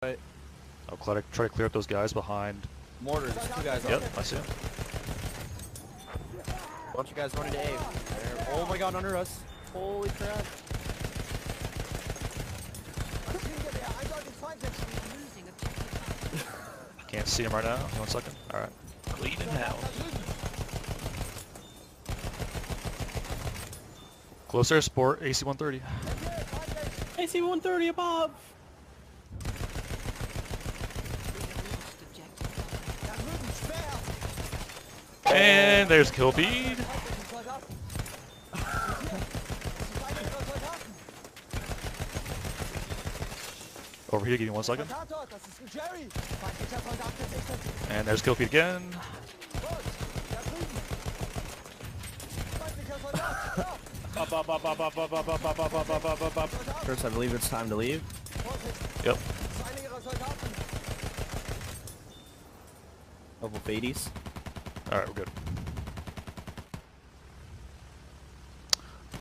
Right. I'll try to clear up those guys behind. Mortars, 2 guys Yep, up. I see him. Bunch of guys running to A. There. Oh my god, under us. Holy crap. Can't see him right now. 1 second. Alright. Bleeding hell. Close air support, AC 130. AC 130 above. And there's kill feed. Over here, give me 1 second. And there's kill feed again. First, I believe it's time to leave. Yep. Couple fadies. Alright, we're good.